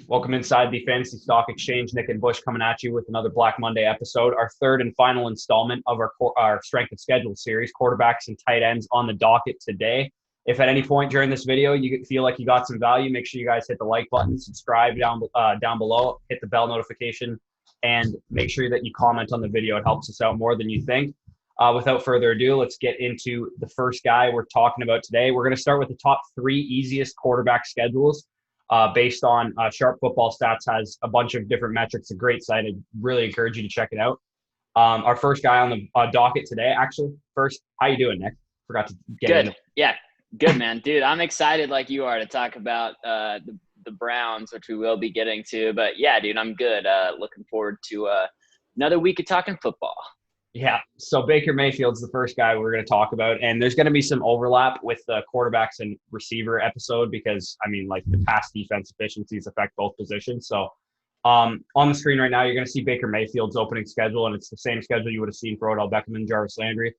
Welcome inside the Fantasy Stock Exchange. Nick and Bush coming at you with another Black Monday episode, our third and final installment of our Strength of Schedule series, quarterbacks and tight ends on the docket today. If at any point during this video you feel like you got some value, make sure you guys hit the like button, subscribe down below, hit the bell notification, and make sure that you comment on the video. It helps us out more than you think. Without further ado, let's get into the first guy we're talking about today. We're going to start with the top three easiest quarterback schedules. Based on Sharp Football Stats has a bunch of different metrics. A great site. I really encourage you to check it out. Our first guy on the docket today, actually. First, how you doing, Nick? Forgot to get Good. in. Yeah, good, man. Dude, I'm excited like you are to talk about the Browns, which we will be getting to. But, yeah, dude, I'm good. Looking forward to another week of talking football. Yeah, so Baker Mayfield's the first guy we're going to talk about, and there's going to be some overlap with the quarterbacks and receiver episode because, the pass defense efficiencies affect both positions. So on the screen right now, you're going to see Baker Mayfield's opening schedule, and it's the same schedule you would have seen for Odell Beckham and Jarvis Landry.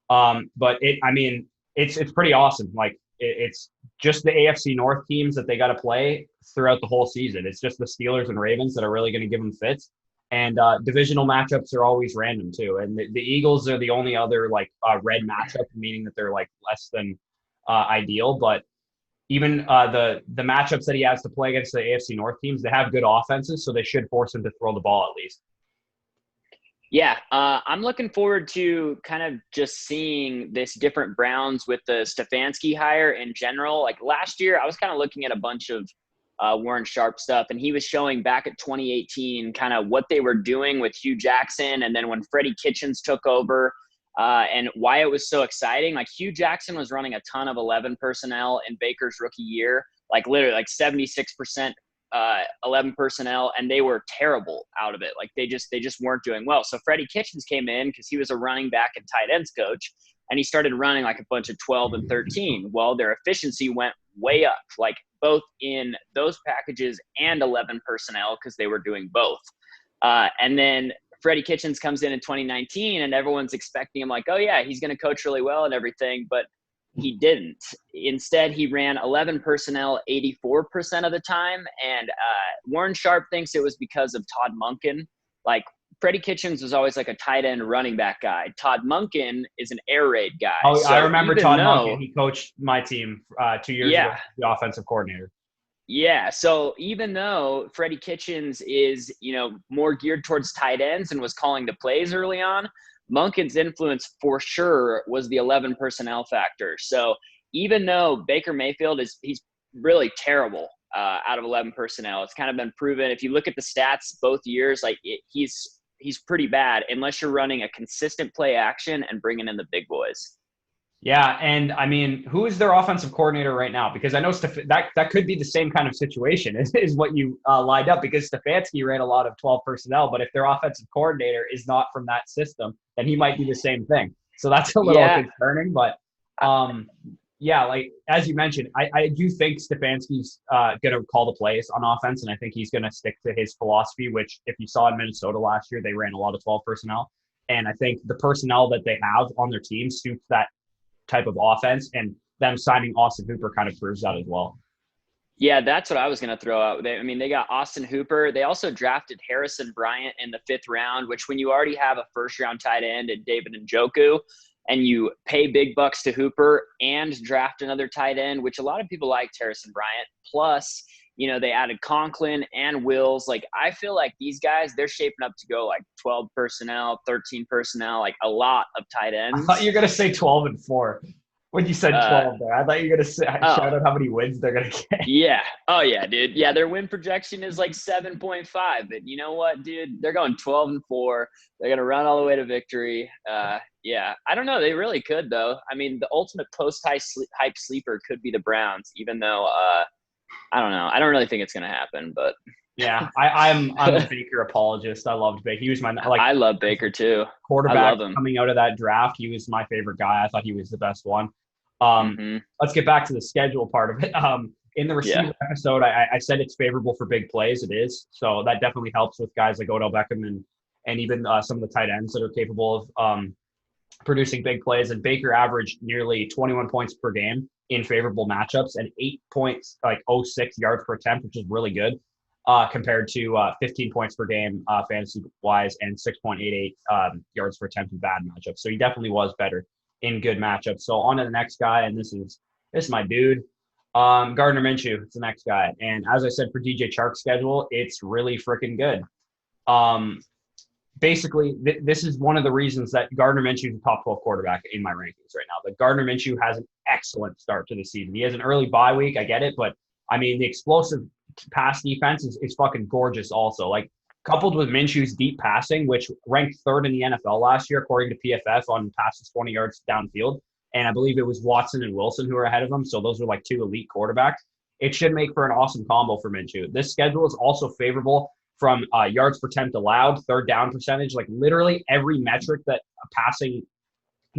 But it's pretty awesome. It's just the AFC North teams that they got to play throughout the whole season. It's just the Steelers and Ravens that are really going to give them fits. And divisional matchups are always random too. And the Eagles are the only other red matchup, meaning that they're less than ideal. But even the matchups that he has to play against the AFC North teams, they have good offenses, so they should force him to throw the ball at least. Yeah, I'm looking forward to kind of just seeing this different Browns with the Stefanski hire in general. Like last year, I was kind of looking at a bunch of Warren Sharp stuff, and he was showing back at 2018 kind of what they were doing with Hugh Jackson, and then when Freddie Kitchens took over, and why it was so exciting. Like Hugh Jackson was running a ton of 11 personnel in Baker's rookie year, literally 76% 11 personnel, and they were terrible out of it. They just weren't doing well. So Freddie Kitchens came in because he was a running back and tight ends coach, and he started running a bunch of 12 and 13. Well, their efficiency went way up, both in those packages and 11 personnel because they were doing both. And then Freddie Kitchens comes in 2019, and everyone's expecting him oh, yeah, he's going to coach really well and everything, but he didn't. Instead, he ran 11 personnel 84% of the time, and Warren Sharp thinks it was because of Todd Monken. Freddie Kitchens was always a tight end running back guy. Todd Monken is an air raid guy. Oh, so I remember Todd Monken. He coached my team 2 years ago, the offensive coordinator. Yeah, so even though Freddie Kitchens is, more geared towards tight ends and was calling the plays early on, Monken's influence for sure was the 11 personnel factor. So even though Baker Mayfield he's really terrible out of 11 personnel, it's kind of been proven. If you look at the stats both years, he's pretty bad unless you're running a consistent play action and bringing in the big boys. Yeah, and who is their offensive coordinator right now? Because I know that could be the same kind of situation is what you lined up, because Stefanski ran a lot of 12 personnel, but if their offensive coordinator is not from that system, then he might do the same thing. So that's a little concerning, but as you mentioned, I do think Stefanski's going to call the plays on offense, and I think he's going to stick to his philosophy, which if you saw in Minnesota last year, they ran a lot of 12 personnel. And I think the personnel that they have on their team suits that type of offense, and them signing Austin Hooper kind of proves that as well. Yeah, that's what I was going to throw out. They got Austin Hooper. They also drafted Harrison Bryant in the 5th round, which when you already have a first-round tight end in David Njoku, and you pay big bucks to Hooper and draft another tight end, which a lot of people liked Harrison Bryant. Plus, they added Conklin and Wills. I feel like these guys, they're shaping up to go 12 personnel, 13 personnel, a lot of tight ends. I thought you were going to say 12 and 4 when you said 12 there. I thought you were going to shout out how many wins they're going to get. Yeah. Oh, yeah, dude. Yeah, their win projection is 7.5. But you know what, dude? They're going 12 and 4. They're going to run all the way to victory. Yeah. I don't know. They really could, though. The ultimate post-hype sleeper could be the Browns, even though I don't know. I don't really think it's going to happen, but yeah, I'm a Baker apologist. I loved Baker. He was my I love Baker too. Quarterback coming out of that draft. He was my favorite guy. I thought he was the best one. Let's get back to the schedule part of it. In the receiver episode, I said it's favorable for big plays. It is. So that definitely helps with guys like Odell Beckham and even some of the tight ends that are capable of producing big plays. And Baker averaged nearly 21 points per game in favorable matchups and 8 points, 0.06 yards per attempt, which is really good. compared to 15 points per game fantasy-wise and 6.88 yards per attempt in bad matchups. So he definitely was better in good matchups. So on to the next guy, and this is my dude. Gardner Menchu, it's the next guy. And as I said, for DJ Chark's schedule, it's really freaking good. Basically, this is one of the reasons that Gardner Minshew is a top 12 quarterback in my rankings right now. But Gardner Minshew has an excellent start to the season. He has an early bye week. I get it. But, I mean, the explosive pass defense is fucking gorgeous also. Like, coupled with Minshew's deep passing, which ranked third in the NFL last year, according to PFF, on passes 20 yards downfield. And I believe it was Watson and Wilson who were ahead of him. So those were like two elite quarterbacks. It should make for an awesome combo for Minshew. This schedule is also favorable from yards per attempt allowed, third down percentage. Like literally every metric that a passing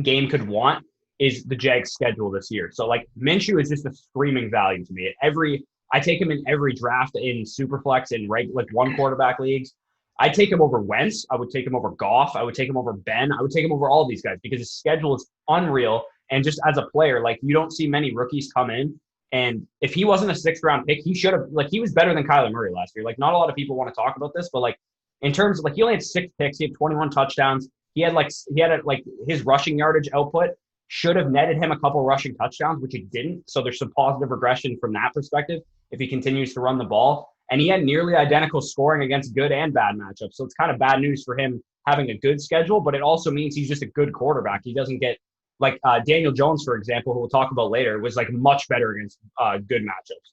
game could want is the Jags schedule this year. So like Minshew is just a screaming value to me. I take him in every draft in Superflex in like one quarterback leagues. I take him over Wentz. I would take him over Goff. I would take him over Ben. I would take him over all these guys because his schedule is unreal. And just as a player, like you don't see many rookies come in. And if he wasn't a 6th round pick, he should have, like, he was better than Kyler Murray last year. Like, not a lot of people want to talk about this, but like, in terms of like, he only had 6 picks. He had 21 touchdowns. He had his rushing yardage output should have netted him a couple rushing touchdowns, which it didn't. So there's some positive regression from that perspective if he continues to run the ball. And he had nearly identical scoring against good and bad matchups. So it's kind of bad news for him having a good schedule, but it also means he's just a good quarterback. He doesn't get like Daniel Jones, for example, who we'll talk about later, was like much better against good matchups.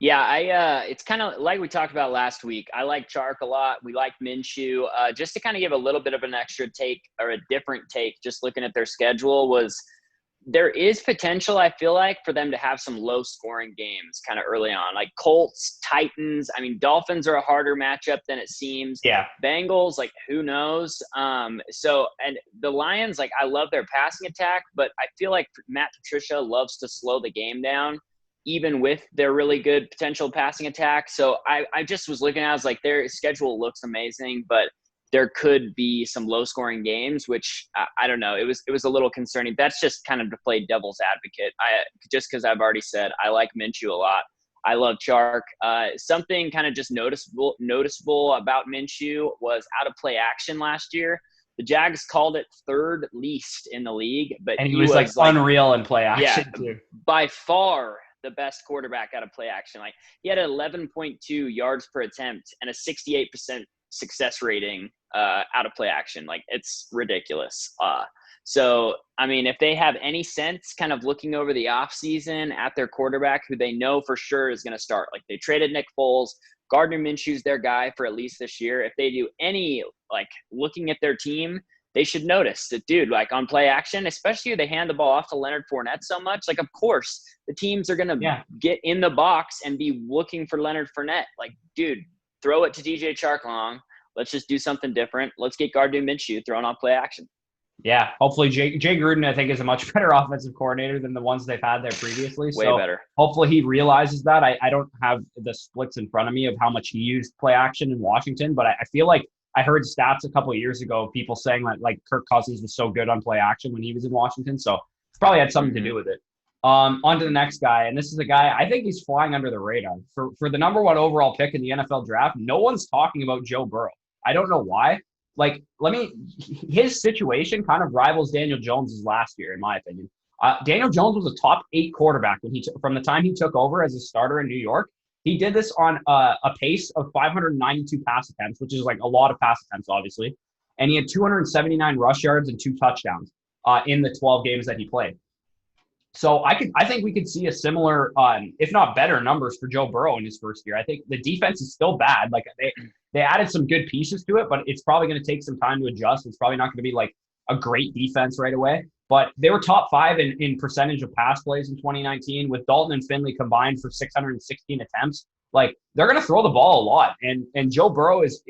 Yeah, it's kind of like we talked about last week. I like Chark a lot. We like Minshew. Just to kind of give a little bit of an extra take or a different take, just looking at their schedule was there is potential, I feel like, for them to have some low-scoring games kind of early on. Like Colts, Titans. I mean, Dolphins are a harder matchup than it seems. Yeah. Bengals, like, who knows? And the Lions, like, I love their passing attack, but I feel like Matt Patricia loves to slow the game down, even with their really good potential passing attack. So I just was looking at it, I was like, their schedule looks amazing, but there could be some low-scoring games, which I don't know. It was a little concerning. That's just kind of to play devil's advocate. Just because I've already said I like Minshew a lot. I love Chark. Something kind of just noticeable about Minshew was out of play action last year. The Jags called it third least in the league, but he was like unreal in play action too. By far the best quarterback out of play action. Like he had 11.2 yards per attempt and a 68% success rating out of play action. Like it's ridiculous. So, I mean, if they have any sense kind of looking over the offseason at their quarterback who they know for sure is going to start, like they traded Nick Foles, Gardner Minshew's their guy for at least this year. If they do any, like looking at their team, they should notice that, dude, like on play action, especially if they hand the ball off to Leonard Fournette so much, like of course the teams are going to get in the box and be looking for Leonard Fournette. Like, dude, throw it to DJ Chark long. Let's just do something different. Let's get Gardner Minshew thrown off play action. Yeah, hopefully Jay Gruden, I think, is a much better offensive coordinator than the ones they've had there previously. Way better. Hopefully he realizes that. I don't have the splits in front of me of how much he used play action in Washington, but I feel like I heard stats a couple of years ago of people saying that like Kirk Cousins was so good on play action when he was in Washington. So it's probably had something to do with it. On to the next guy, and this is a guy, I think he's flying under the radar. For the number 1 overall pick in the NFL draft, no one's talking about Joe Burrow. I don't know why. Like, his situation kind of rivals Daniel Jones's last year, in my opinion. Daniel Jones was a top 8 quarterback from the time he took over as a starter in New York. He did this on a pace of 592 pass attempts, which is like a lot of pass attempts, obviously. And he had 279 rush yards and 2 touchdowns in the 12 games that he played. So I think we could see a similar, if not better, numbers for Joe Burrow in his first year. I think the defense is still bad. Like they added some good pieces to it, but it's probably going to take some time to adjust. It's probably not going to be like a great defense right away. But they were top 5 in percentage of pass plays in 2019 with Dalton and Finley combined for 616 attempts. Like they're going to throw the ball a lot, and Joe Burrow is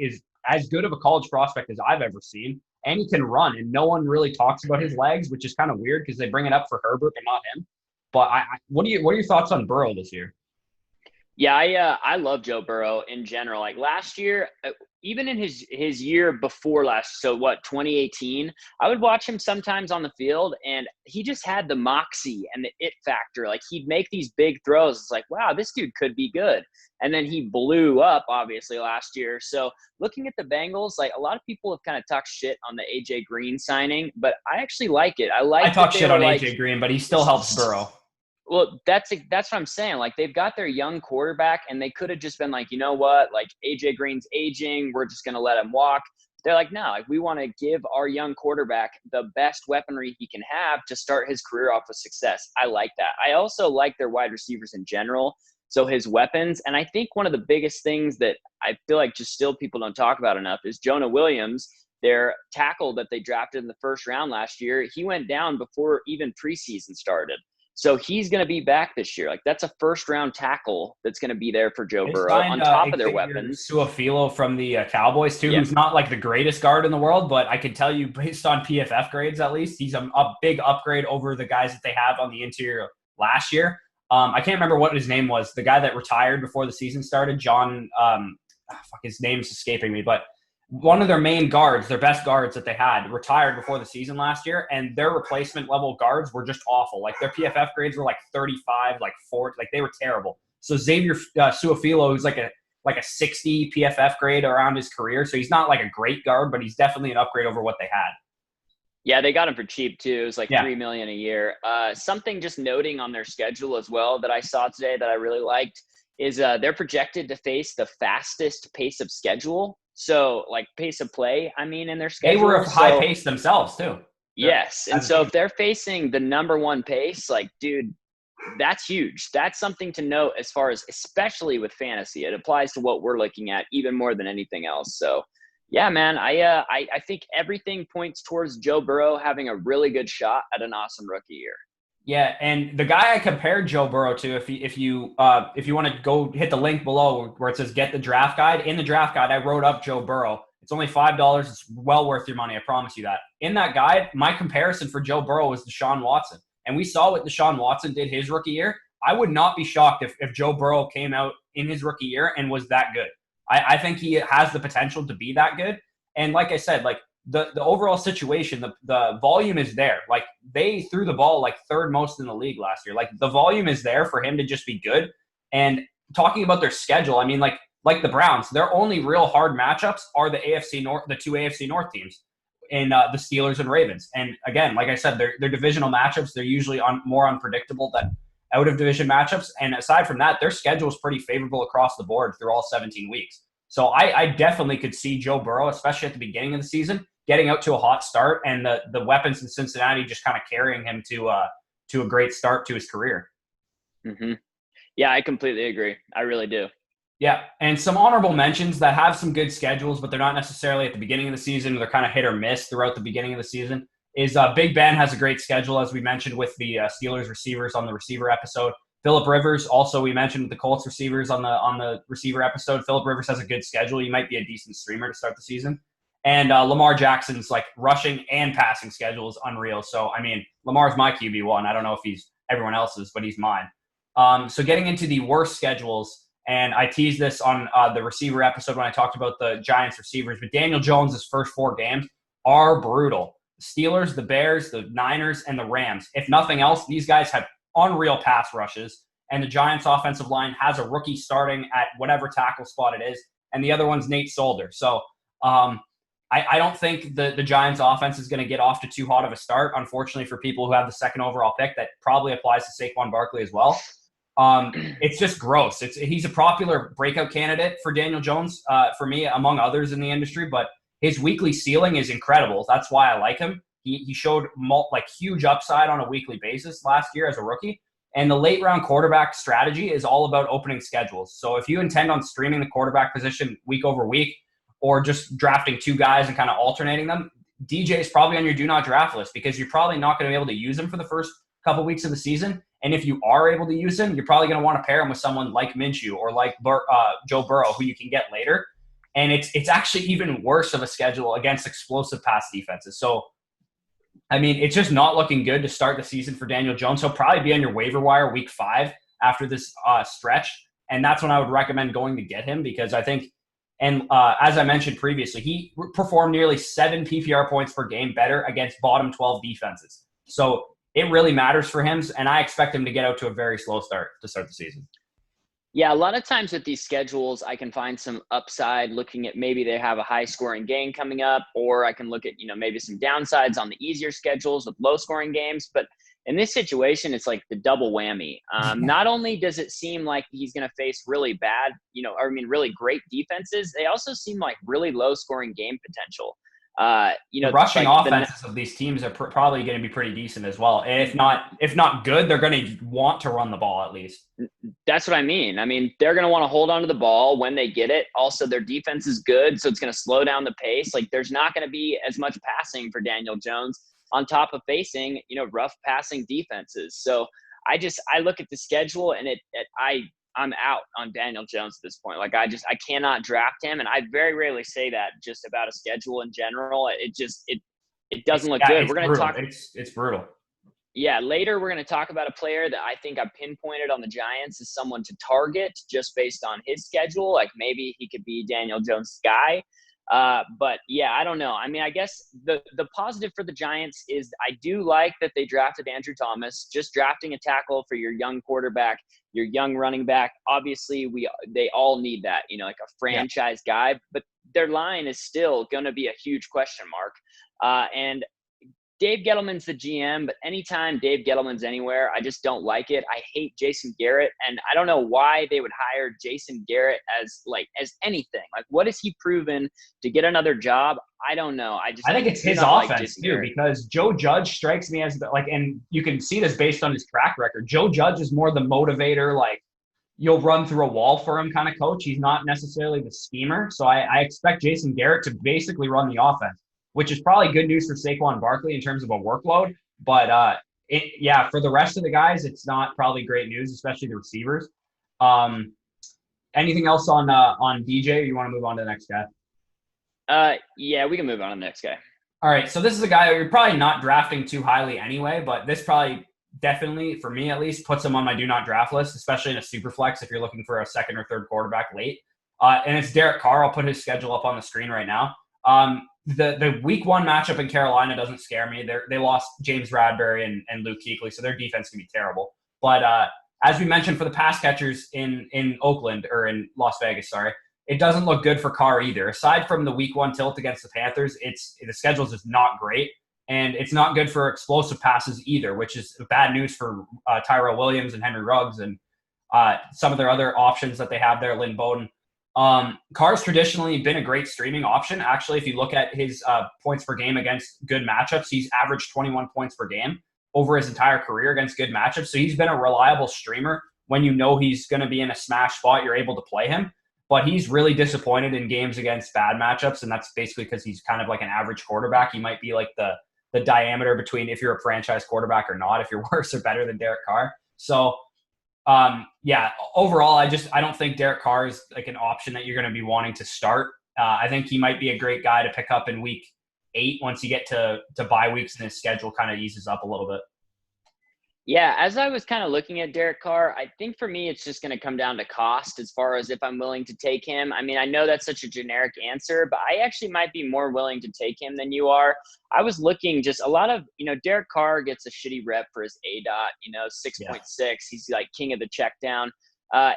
as good of a college prospect as I've ever seen. And he can run, and no one really talks about his legs, which is kind of weird because they bring it up for Herbert but not him. But what are your thoughts on Burrow this year? Yeah, I love Joe Burrow in general. Like last year, even in his year before last, so what, 2018, I would watch him sometimes on the field, and he just had the moxie and the it factor. Like, he'd make these big throws. It's like, wow, this dude could be good. And then he blew up, obviously, last year. So looking at the Bengals, like, a lot of people have kind of talked shit on the AJ Green signing, but I actually like it. I talk shit on AJ Green, but he still helps Burrow. Well, that's what I'm saying. Like, they've got their young quarterback, and they could have just been like, you know what? Like, AJ Green's aging. We're just going to let him walk. They're like, no, like, we want to give our young quarterback the best weaponry he can have to start his career off with success. I like that. I also like their wide receivers in general. So his weapons. And I think one of the biggest things that I feel like just still people don't talk about enough is Jonah Williams, their tackle that they drafted in the first round last year. He went down before even preseason started. So he's going to be back this year. Like, that's a first-round tackle that's going to be there for Joe Burrow on top of their weapons. Xavier Sue Filo from the Cowboys, too, who's not like the greatest guard in the world, but I can tell you, based on PFF grades at least, he's a big upgrade over the guys that they have on the interior last year. I can't remember what his name was. The guy that retired before the season started, John his name's escaping me, but one of their main guards, their best guards that they had, retired before the season last year, and their replacement level guards were just awful. Like, their PFF grades were like 35, like 40, like they were terrible. So Xavier Sue Filo, who's like a 60 PFF grade around his career, so he's not like a great guard, but he's definitely an upgrade over what they had. Yeah, they got him for cheap too. It was like $3 million a year. Something just noting on their schedule as well that I saw today that I really liked is they're projected to face the fastest pace of schedule. So, like, pace of play, I mean, in their schedule. They were a high pace themselves, too. Yes. And so if they're facing the number one pace, like, dude, that's huge. That's something to note as far as, especially with fantasy. It applies to what we're looking at even more than anything else. So, yeah, man, I think everything points towards Joe Burrow having a really good shot at an awesome rookie year. Yeah, and the guy I compared Joe Burrow to, if you want to go hit the link below where it says get the draft guide, in the draft guide I wrote up Joe Burrow. It's only $5. It's well worth your money. I promise you that. In that guide, my comparison for Joe Burrow was Deshaun Watson, and we saw what Deshaun Watson did his rookie year. I would not be shocked if Joe Burrow came out in his rookie year and was that good. I think he has the potential to be that good. And like I said, like, the overall situation, the volume is there. Like, they threw the ball like third most in the league last year. Like, the volume is there for him to just be good. And talking about their schedule, I mean, like the Browns, their only real hard matchups are the AFC North, the two AFC North teams, in the Steelers and Ravens. And again, like I said, their divisional matchups, they're usually more unpredictable than out of division matchups. And aside from that, their schedule is pretty favorable across the board through all 17 weeks. So I definitely could see Joe Burrow, especially at the beginning of the season, getting out to a hot start, and the weapons in Cincinnati just kind of carrying him to a great start to his career. Mm-hmm. Yeah, I completely agree. I really do. Yeah, and some honorable mentions that have some good schedules, but they're not necessarily at the beginning of the season. They're kind of hit or miss throughout the beginning of the season. Is Big Ben has a great schedule, as we mentioned with the Steelers receivers on the receiver episode. Phillip Rivers, also we mentioned with the Colts receivers on the receiver episode. Phillip Rivers has a good schedule. He might be a decent streamer to start the season. And Lamar Jackson's like rushing and passing schedule is unreal. So, I mean, Lamar's my QB1. I don't know if he's everyone else's, but he's mine. So getting into the worst schedules, and I teased this on the receiver episode when I talked about the Giants receivers, but Daniel Jones' first 4 games are brutal. The Steelers, the Bears, the Niners, and the Rams. If nothing else, these guys have unreal pass rushes, and the Giants' offensive line has a rookie starting at whatever tackle spot it is, and the other one's Nate Solder. So, I don't think the Giants' offense is going to get off to too hot of a start, unfortunately, for people who have the second overall pick. That probably applies to Saquon Barkley as well. It's just gross. He's a popular breakout candidate for Daniel Jones, for me, among others in the industry, but his weekly ceiling is incredible. That's why I like him. He showed huge upside on a weekly basis last year as a rookie. And the late-round quarterback strategy is all about opening schedules. So if you intend on streaming the quarterback position week over week, or just drafting 2 guys and kind of alternating them, DJ is probably on your do not draft list, because you're probably not going to be able to use him for the first couple weeks of the season. And if you are able to use him, you're probably going to want to pair him with someone like Minshew or like Joe Burrow, who you can get later. And it's actually even worse of a schedule against explosive pass defenses. So, I mean, it's just not looking good to start the season for Daniel Jones. He'll probably be on your waiver wire week 5 after this stretch. And that's when I would recommend going to get him, because I think And as I mentioned previously, he performed nearly 7 PPR points per game better against bottom 12 defenses. So it really matters for him, and I expect him to get out to a very slow start to start the season. Yeah, a lot of times with these schedules, I can find some upside looking at maybe they have a high-scoring game coming up, or I can look at, maybe some downsides on the easier schedules with low-scoring games. But in this situation, it's like the double whammy. Not only does it seem like he's going to face really bad, really great defenses, they also seem like really low-scoring game potential. The rushing offenses of these teams are probably going to be pretty decent as well. And if not good, they're going to want to run the ball at least. That's what I mean. They're going to want to hold on to the ball when they get it. Also, their defense is good, so it's going to slow down the pace. Like, there's not going to be as much passing for Daniel Jones on top of facing, rough passing defenses. So I look at the schedule and I'm out on Daniel Jones at this point. Like, I cannot draft him. And I very rarely say that just about a schedule in general. It doesn't look good. We're going to talk. It's brutal. Yeah. Later, we're going to talk about a player that I think I pinpointed on the Giants as someone to target just based on his schedule. Like, maybe he could be Daniel Jones' guy. But yeah, I don't know. I guess the positive for the Giants is I do like that they drafted Andrew Thomas. Just drafting a tackle for your young quarterback, your young running back. Obviously, they all need that, like a franchise guy, but their line is still going to be a huge question mark. And Dave Gettleman's the GM, but anytime Dave Gettleman's anywhere, I just don't like it. I hate Jason Garrett, and I don't know why they would hire Jason Garrett as anything. Like, what has he proven to get another job? I don't know. I think it's his offense too, because Joe Judge strikes me as and you can see this based on his track record. Joe Judge is more the motivator, like you'll run through a wall for him kind of coach. He's not necessarily the schemer. So I expect Jason Garrett to basically run the offense, which is probably good news for Saquon Barkley in terms of a workload. But for the rest of the guys, it's not probably great news, especially the receivers. Anything else on DJ, or you want to move on to the next guy? Yeah, we can move on to the next guy. All right, so this is a guy you're probably not drafting too highly anyway, but this probably definitely, for me at least, puts him on my do not draft list, especially in a super flex if you're looking for a second or third quarterback late. And it's Derek Carr. I'll put his schedule up on the screen right now. The week 1 matchup in Carolina doesn't scare me. They lost James Bradbury and Luke Kuechly, so their defense can be terrible. But as we mentioned for the pass catchers in Oakland, or in Las Vegas, it doesn't look good for Carr either. Aside from the week 1 tilt against the Panthers, the schedule is just not great. And it's not good for explosive passes either, which is bad news for Tyrell Williams and Henry Ruggs and some of their other options that they have there, Lynn Bowden. Carr's traditionally been a great streaming option. Actually, if you look at his points per game against good matchups, he's averaged 21 points per game over his entire career against good matchups. So he's been a reliable streamer. When you know he's going to be in a smash spot, you're able to play him. But he's really disappointed in games against bad matchups, and that's basically because he's kind of like an average quarterback. He might be like the diameter between if you're a franchise quarterback or not, if you're worse or better than Derek Carr. So overall, I don't think Derek Carr is like an option that you're going to be wanting to start. I think he might be a great guy to pick up in week 8 once you get to bye weeks and his schedule kind of eases up a little bit. Yeah, as I was kind of looking at Derek Carr, I think for me it's just going to come down to cost as far as if I'm willing to take him. I know that's such a generic answer, but I actually might be more willing to take him than you are. I was looking just a lot of, Derek Carr gets a shitty rep for his ADOT, 6.6. He's like king of the check down.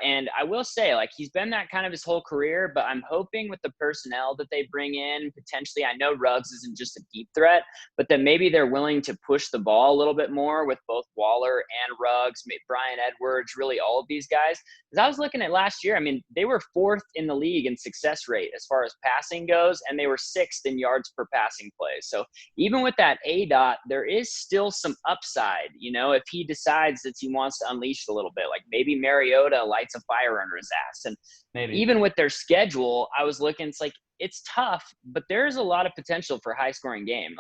And I will say, he's been that kind of his whole career, but I'm hoping with the personnel that they bring in, potentially, I know Ruggs isn't just a deep threat, but that maybe they're willing to push the ball a little bit more with both Waller and Ruggs, Brian Edwards, really all of these guys. Because I was looking at last year, they were 4th in the league in success rate as far as passing goes, and they were 6th in yards per passing play. So even with that ADOT, there is still some upside, if he decides that he wants to unleash it a little bit, like maybe Mariota lights a fire under his ass. And maybe even with their schedule, I was looking, it's tough, but there's a lot of potential for high scoring game.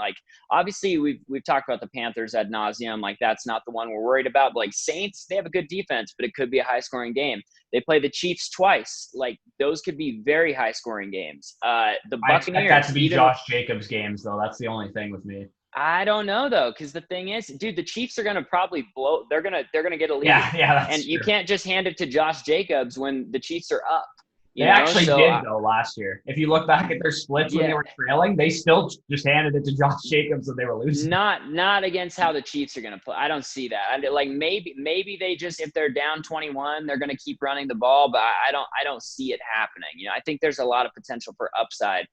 Obviously we've talked about the Panthers ad nauseum. That's not the one we're worried about. But Saints, they have a good defense, but it could be a high scoring game. They play the Chiefs twice. Those could be very high scoring games. The Buccaneers, I expect that to be Josh Jacobs games though. That's the only thing with me. I don't know though, because the thing is, dude, the Chiefs are gonna probably blow. They're gonna get a lead. Yeah, that's and true. You can't just hand it to Josh Jacobs when the Chiefs are up. They you know? actually So did, though, last year. If you look back at their splits when they yeah, were trailing, they still just handed it to Josh Jacobs when they were losing. not against how the Chiefs are going to play. I don't see that. Like maybe they just, if they're down 21, they're going to keep running the ball, but I don't see it happening. You know, I think there's a lot of potential for upside.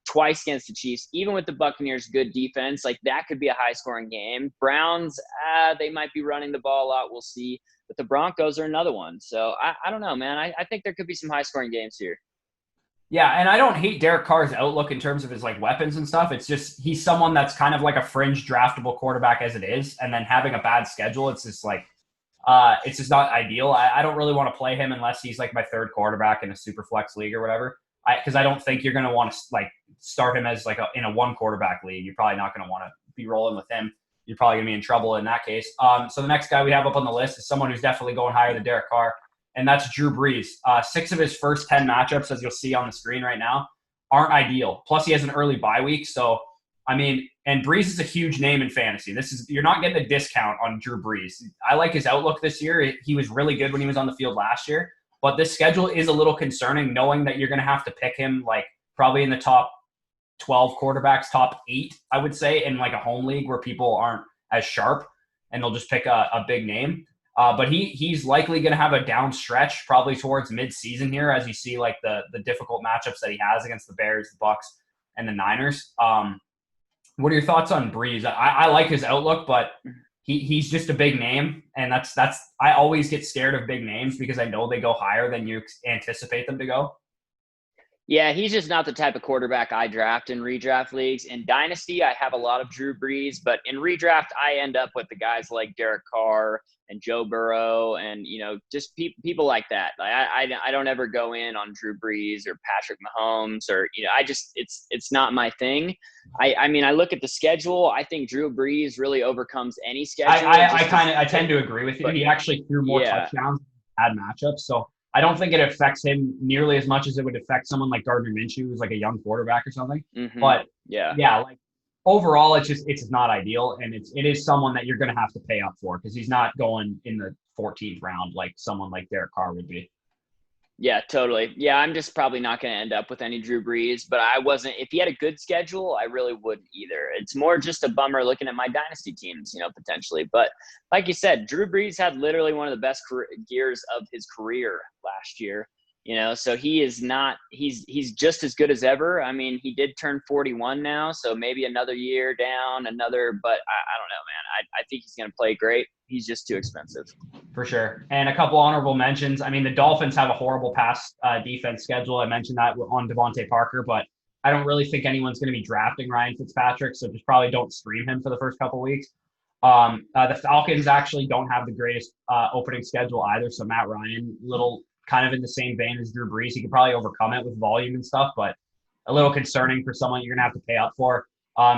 Twice against the Chiefs, even with the Buccaneers' good defense, like that could be a high scoring game. Browns, they might be running the ball a lot. We'll see. But the Broncos are another one. So I don't know, man. I think there could be some high scoring games here. Yeah, and I don't hate Derek Carr's outlook in terms of his like weapons and stuff. It's just he's someone that's kind of like a fringe draftable quarterback as it is, and then having a bad schedule, it's just like it's just not ideal. I don't really want to play him unless he's like my third quarterback in a super flex league or whatever. Because I don't think you're going to want to like start him as like in a one quarterback league. You're probably not going to want to be rolling with him. You're probably going to be in trouble in that case. So the next guy we have up on the list is someone who's definitely going higher than Derek Carr, and that's Drew Brees. 6 of his first 10 matchups, as you'll see on the screen right now, aren't ideal. Plus, he has an early bye week. So, I mean, and Brees is a huge name in fantasy. You're not getting a discount on Drew Brees. I like his outlook this year. He was really good when he was on the field last year. But this schedule is a little concerning, knowing that you're going to have to pick him like probably in the top 12 quarterbacks, top 8, I would say, in like a home league where people aren't as sharp and they'll just pick a big name. But he's likely going to have a down stretch probably towards mid-season here, as you see like the difficult matchups that he has against the Bears, the Bucks, and the Niners. What are your thoughts on Brees? I like his outlook, but he's just a big name, and that's I always get scared of big names because I know they go higher than you anticipate them to go. Yeah, he's just not the type of quarterback I draft in redraft leagues. In Dynasty, I have a lot of Drew Brees, but in redraft, I end up with the guys like Derek Carr and Joe Burrow and, you know, just people like that. I don't ever go in on Drew Brees or Patrick Mahomes or, you know, it's not my thing. I mean, I look at the schedule. I think Drew Brees really overcomes any schedule. I tend to agree with you. He actually threw more touchdowns, bad matchups. So I don't think it affects him nearly as much as it would affect someone like Gardner Menchu, who's like a young quarterback or something. Mm-hmm. But yeah, like overall, it's not ideal, and it is someone that you're going to have to pay up for because he's not going in the 14th round like someone like Derek Carr would be. Yeah, totally. Yeah, I'm just probably not going to end up with any Drew Brees, but if he had a good schedule, I really wouldn't either. It's more just a bummer looking at my dynasty teams, you know, potentially. But like you said, Drew Brees had literally one of the best years of his career last year, you know, so he's just as good as ever. I mean, he did turn 41 now, so maybe another year down, but I don't know, man. I think he's going to play great. He's just too expensive. For sure. And a couple honorable mentions. I mean, the Dolphins have a horrible pass defense schedule. I mentioned that on Devontae Parker, but I don't really think anyone's going to be drafting Ryan Fitzpatrick, so just probably don't stream him for the first couple weeks. The Falcons actually don't have the greatest opening schedule either, so Matt Ryan, little kind of in the same vein as Drew Brees. He could probably overcome it with volume and stuff, but a little concerning for someone you're going to have to pay up for.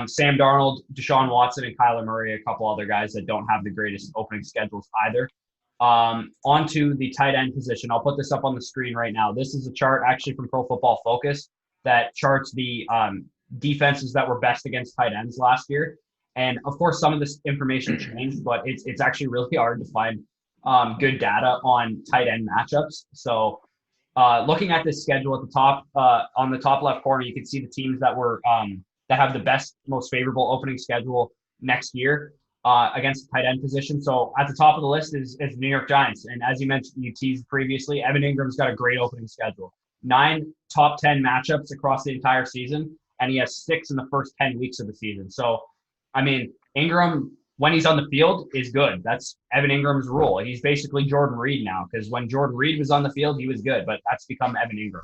Sam Darnold, Deshaun Watson, and Kyler Murray, a couple other guys that don't have the greatest opening schedules either. Onto the tight end position. I'll put this up on the screen right now. This is a chart actually from Pro Football Focus that charts the defenses that were best against tight ends last year. And of course, some of this information changed, but it's actually really hard to find good data on tight end matchups. So looking at this schedule at the top, on the top left corner, you can see the teams that were that have the best, most favorable opening schedule next year against the tight end position. So at the top of the list is the New York Giants. And as you mentioned, you teased previously, Evan Ingram's got a great opening schedule. 9 top 10 matchups across the entire season, and he has 6 in the first 10 weeks of the season. So, I mean, Ingram, when he's on the field, is good. That's Evan Ingram's rule. He's basically Jordan Reed now, because when Jordan Reed was on the field, he was good, but that's become Evan Ingram.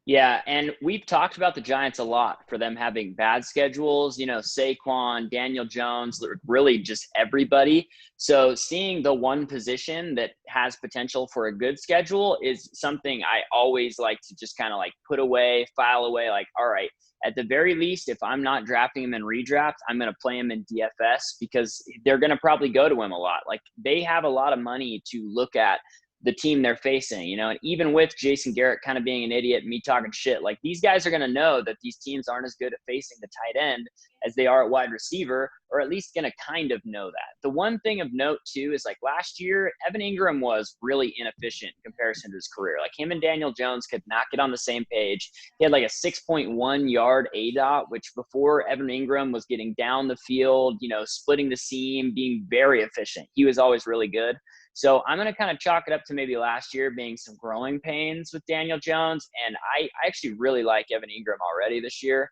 Yeah, and we've talked about the Giants a lot for them having bad schedules, you know, Saquon, Daniel Jones, really just everybody. So seeing the one position that has potential for a good schedule is something I always like to just kind of like put away, file away, like, all right, at the very least, if I'm not drafting him in redraft, I'm going to play him in DFS because they're going to probably go to him a lot. Like they have a lot of money to look at the team they're facing, and even with Jason Garrett kind of being an idiot, me talking shit, like these guys are going to know that these teams aren't as good at facing the tight end as they are at wide receiver, or at least going to kind of know that. The one thing of note too is like last year, Evan Ingram was really inefficient in comparison to his career. Like him and Daniel Jones could not get on the same page. He had like a 6.1 yard ADOT, which before Evan Ingram was getting down the field, splitting the seam, being very efficient. He was always really good. So I'm going to kind of chalk it up to maybe last year being some growing pains with Daniel Jones. And I actually really like Evan Ingram already this year.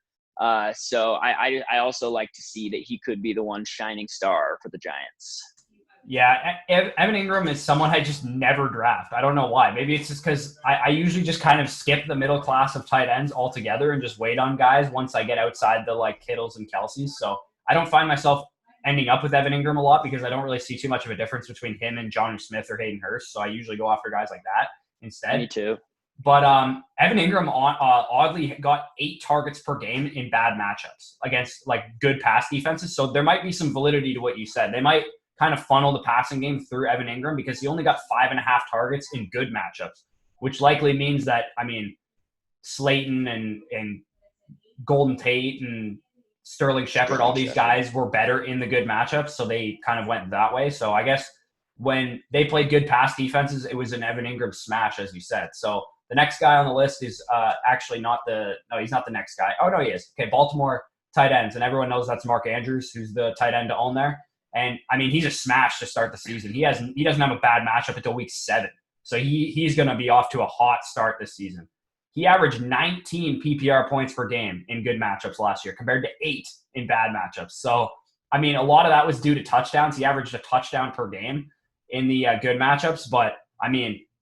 So I also like to see that he could be the one shining star for the Giants. Yeah, Evan Ingram is someone I just never draft. I don't know why. Maybe it's just because I usually just kind of skip the middle class of tight ends altogether and just wait on guys once I get outside the like Kittles and Kelce's. So I don't find myself ending up with Evan Ingram a lot because I don't really see too much of a difference between him and Jonnu Smith or Hayden Hurst. So I usually go after guys like that instead. Me too. But Evan Ingram oddly got 8 targets per game in bad matchups against like good pass defenses. So there might be some validity to what you said. They might kind of funnel the passing game through Evan Ingram because he only got 5.5 targets in good matchups, which likely means that, Slayton and Golden Tate and Sterling Shepard, all these guys were better in the good matchups, so they kind of went that way. So I guess when they played good pass defenses, it was an Evan Ingram smash, as you said. So the next guy on the list is actually he's not the next guy. Oh, no, he is. Okay, Baltimore tight ends, and everyone knows that's Mark Andrews, who's the tight end to own there. And, he's a smash to start the season. He doesn't have a bad matchup until week 7. So he's going to be off to a hot start this season. He averaged 19 PPR points per game in good matchups last year compared to 8 in bad matchups. So, a lot of that was due to touchdowns. He averaged a touchdown per game in the good matchups. But,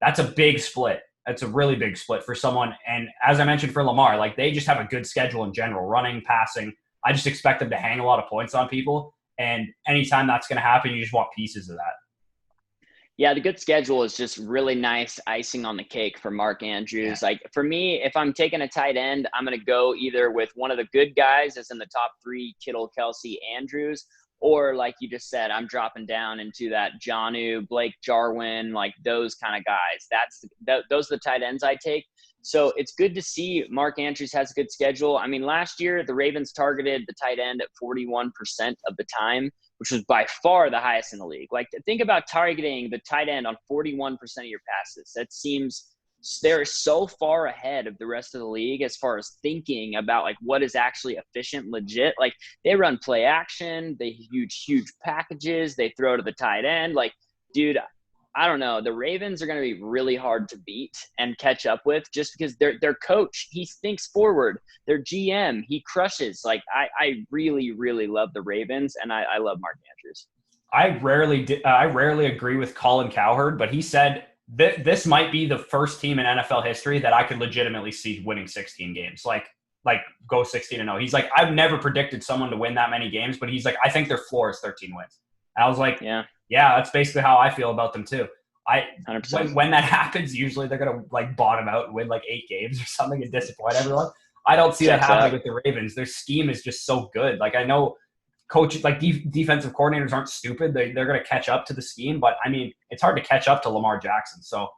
that's a big split. That's a really big split for someone. And as I mentioned for Lamar, like they just have a good schedule in general, running, passing. I just expect them to hang a lot of points on people. And anytime that's going to happen, you just want pieces of that. Yeah, the good schedule is just really nice icing on the cake for Mark Andrews. Yeah. Like for me, if I'm taking a tight end, I'm going to go either with one of the good guys that's in the top 3, Kittle, Kelce, Andrews, or like you just said, I'm dropping down into that Jonnu, Blake Jarwin, like those kind of guys. Those are the tight ends I take. So it's good to see Mark Andrews has a good schedule. Last year, the Ravens targeted the tight end at 41% of the time, which was by far the highest in the league. Like, think about targeting the tight end on 41% of your passes. That seems they're so far ahead of the rest of the league as far as thinking about, like, what is actually efficient, legit. Like, they run play action. They huge packages. They throw to the tight end. Like, dude, I don't know. The Ravens are going to be really hard to beat and catch up with just because their coach, he thinks forward. Their GM, he crushes. Like, I really, really love the Ravens, and I love Mark Andrews. I rarely agree with Colin Cowherd, but he said this might be the first team in NFL history that I could legitimately see winning 16 games. Like go 16-0. He's like, I've never predicted someone to win that many games, but he's like, I think their floor is 13 wins. And I was like, yeah, that's basically how I feel about them too. When that happens, usually they're gonna like bottom out and win like 8 games or something and disappoint everyone. I don't see that happening with the Ravens. Their scheme is just so good. Like, I know coaches, like defensive coordinators aren't stupid. They're gonna catch up to the scheme, but it's hard to catch up to Lamar Jackson. So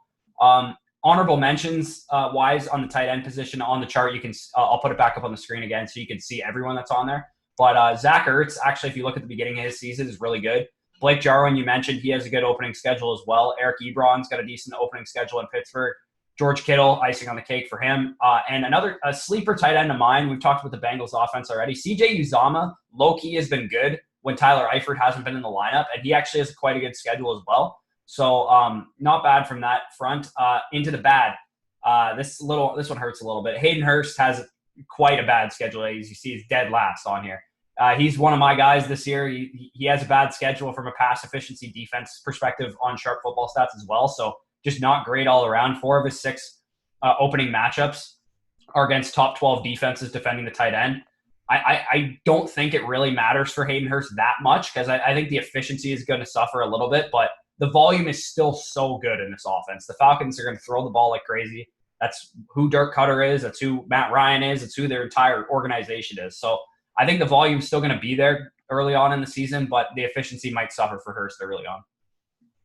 honorable mentions wise on the tight end position on the chart, you can I'll put it back up on the screen again so you can see everyone that's on there. But Zach Ertz, actually, if you look at the beginning of his season, is really good. Blake Jarwin, you mentioned, he has a good opening schedule as well. Eric Ebron's got a decent opening schedule in Pittsburgh. George Kittle, icing on the cake for him. And a sleeper tight end of mine, we've talked about the Bengals offense already. CJ Uzomah, low-key has been good when Tyler Eifert hasn't been in the lineup, and he actually has quite a good schedule as well. So not bad from that front. Into the bad. This one hurts a little bit. Hayden Hurst has quite a bad schedule. As you see, he's dead last on here. He's one of my guys this year. He has a bad schedule from a pass efficiency defense perspective on Sharp Football Stats as well. So just not great all around. 4 of his 6 opening matchups are against top 12 defenses defending the tight end. I don't think it really matters for Hayden Hurst that much because I think the efficiency is going to suffer a little bit, but the volume is still so good in this offense. The Falcons are going to throw the ball like crazy. That's who Dirk Cutter is. That's who Matt Ryan is. It's who their entire organization is. So I think the volume is still going to be there early on in the season, but the efficiency might suffer for Hurst early on.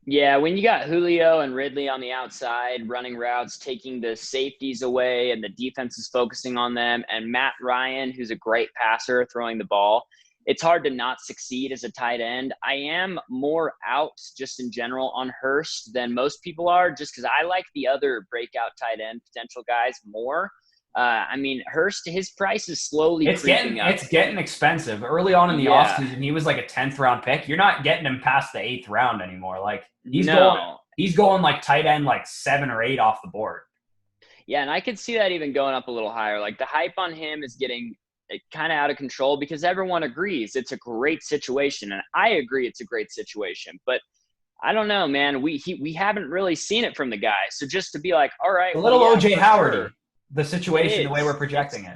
Yeah, when you got Julio and Ridley on the outside running routes, taking the safeties away, and the defense is focusing on them, and Matt Ryan, who's a great passer, throwing the ball, it's hard to not succeed as a tight end. I am more out just in general on Hurst than most people are, just because I like the other breakout tight end potential guys more. I mean, Hurst, his price is slowly creeping up. It's getting expensive. Early on in the Yeah, offseason, he was like a 10th round pick. You're not getting him past the 8th round anymore. Like no. he's going like tight end like 7 or 8 off the board. Yeah, and I could see that even going up a little higher. Like the hype on him is getting kind of out of control because everyone agrees it's a great situation, and I agree it's a great situation. But I don't know, man. We haven't really seen it from the guy. So just to be like, all right, A little well, yeah, OJ for Howard, sure, the situation, the way we're projecting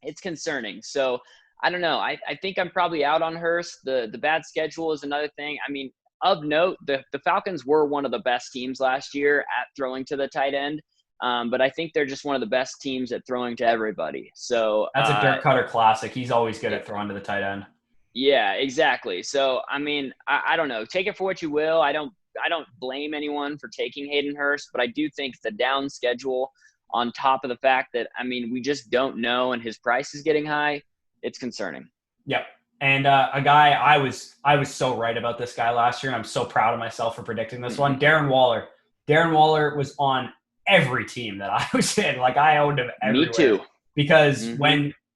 it's concerning. So I don't know. I think I'm probably out on Hurst. The bad schedule is another thing. I mean, of note, the Falcons were one of the best teams last year at throwing to the tight end. But I think they're just one of the best teams at throwing to everybody. So That's a Dirk Cutter classic. He's always good at throwing to the tight end. yeah, exactly. So I mean, I don't know. Take it for what you will. I don't blame anyone for taking Hayden Hurst, but I do think the down schedule on top of the fact that, I mean, we just don't know and his price is getting high, it's concerning. Yep. And a guy, I was so right about this guy last year, and I'm so proud of myself for predicting this one. Darren Waller. Darren Waller was on every team that I was in. Like I owned him everywhere. Me too. Because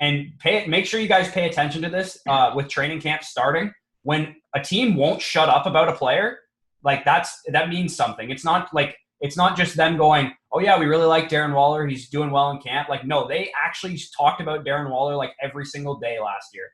make sure you guys pay attention to this with training camp starting. When a team won't shut up about a player, like that means something. It's not just them going, oh yeah, we really like Darren Waller, he's doing well in camp. Like no, they actually talked about Darren Waller like every single day last year.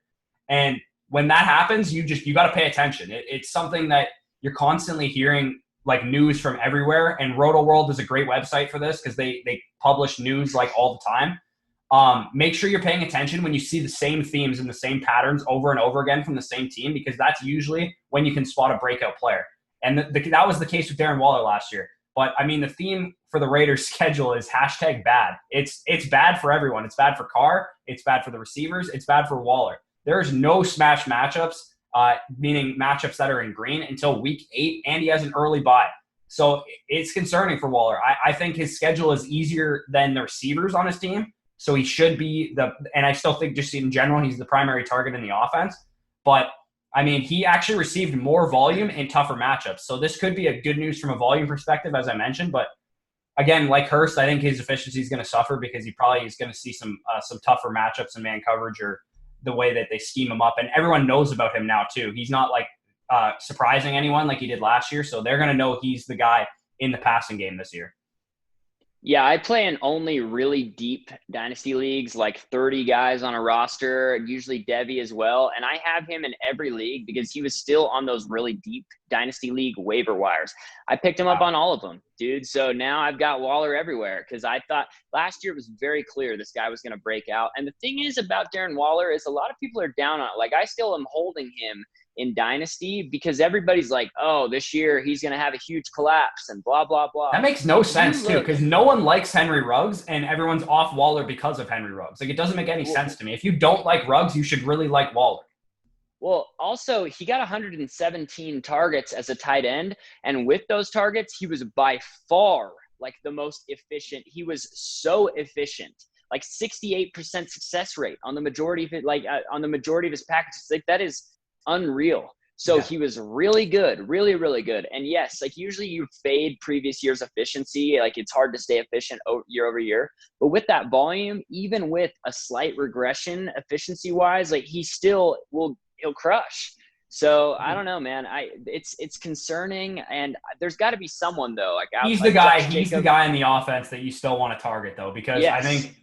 And when that happens, you got to pay attention. It's something that you're constantly hearing like news from everywhere. And Roto World is a great website for this because they publish news like all the time. Make sure you're paying attention when you see the same themes and the same patterns over and over again from the same team, because that's usually when you can spot a breakout player. And that was the case with Darren Waller last year. But, I mean, the theme for the Raiders' schedule is #bad. It's bad for everyone. It's bad for Carr. It's bad for the receivers. It's bad for Waller. There's no smash matchups, meaning matchups that are in green, until week 8, and he has an early bye. So it's concerning for Waller. I think his schedule is easier than the receivers on his team. So he should be and I still think just in general, he's the primary target in the offense. But I mean, he actually received more volume in tougher matchups. So this could be a good news from a volume perspective, as I mentioned. But again, like Hurst, I think his efficiency is going to suffer because he probably is going to see some tougher matchups in man coverage or the way that they scheme him up. And everyone knows about him now too. He's not like surprising anyone like he did last year. So they're going to know he's the guy in the passing game this year. Yeah, I play in only really deep dynasty leagues, like 30 guys on a roster, usually Devy as well. And I have him in every league because he was still on those really deep dynasty league waiver wires. I picked him up on all of them, dude. So now I've got Waller everywhere because I thought last year it was very clear this guy was going to break out. And the thing is about Darren Waller is a lot of people are down on it. Like I still am holding him in dynasty because everybody's like, oh, this year he's going to have a huge collapse and blah, blah, blah. That makes no sense too, because no one likes Henry Ruggs and everyone's off Waller because of Henry Ruggs. Like it doesn't make any sense to me. If you don't like Ruggs, you should really like Waller. Well, also, he got 117 targets as a tight end. And with those targets, he was by far like the most efficient. He was so efficient, like 68% success rate on the majority of it, on the majority of his packages. Like that is unreal. So he was really good, really, really good. And yes, like usually you fade previous year's efficiency. Like it's hard to stay efficient year over year. But with that volume, even with a slight regression efficiency wise, like he'll crush. So I don't know, man. It's concerning, and there's got to be someone though. Like he's the guy. He's the guy in the offense that you still want to target though, because I think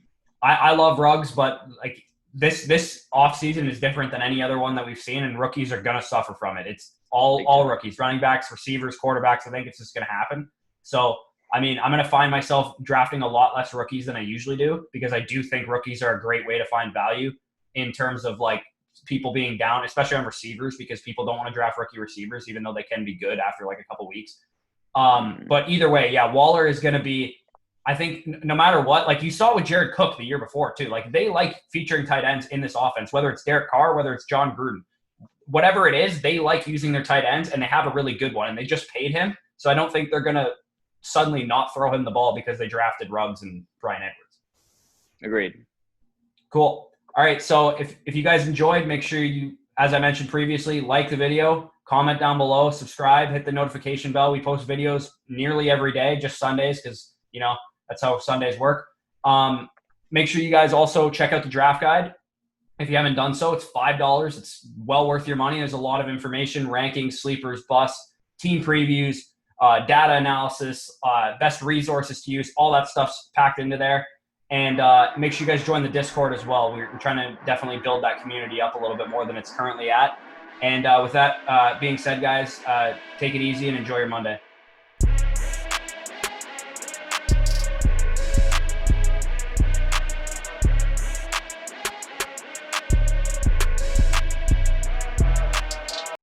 I love Ruggs, but like this offseason is different than any other one that we've seen, and rookies are gonna suffer from it. It's all rookies, running backs, receivers, quarterbacks. I think it's just gonna happen. So I mean, I'm gonna find myself drafting a lot less rookies than I usually do because I do think rookies are a great way to find value in terms of like people being down, especially on receivers, because people don't want to draft rookie receivers, even though they can be good after like a couple weeks. But either way, Waller is going to be, I think no matter what, like you saw with Jared Cook the year before too, like they like featuring tight ends in this offense, whether it's Derek Carr, whether it's John Gruden. whatever it is, they like using their tight ends, and they have a really good one, and they just paid him. So I don't think they're going to suddenly not throw him the ball because they drafted Ruggs and Bryan Edwards. Agreed. Cool. All right, so if you guys enjoyed, make sure you, as I mentioned previously, like the video, comment down below, subscribe, hit the notification bell. We post videos nearly every day, just Sundays because, that's how Sundays work. Make sure you guys also check out the draft guide. If you haven't done so, it's $5. It's well worth your money. There's a lot of information, rankings, sleepers, busts, team previews, data analysis, best resources to use. All that stuff's packed into there. And make sure you guys join the Discord as well. We're trying to definitely build that community up a little bit more than it's currently at. And with that being said, guys, take it easy and enjoy your Monday.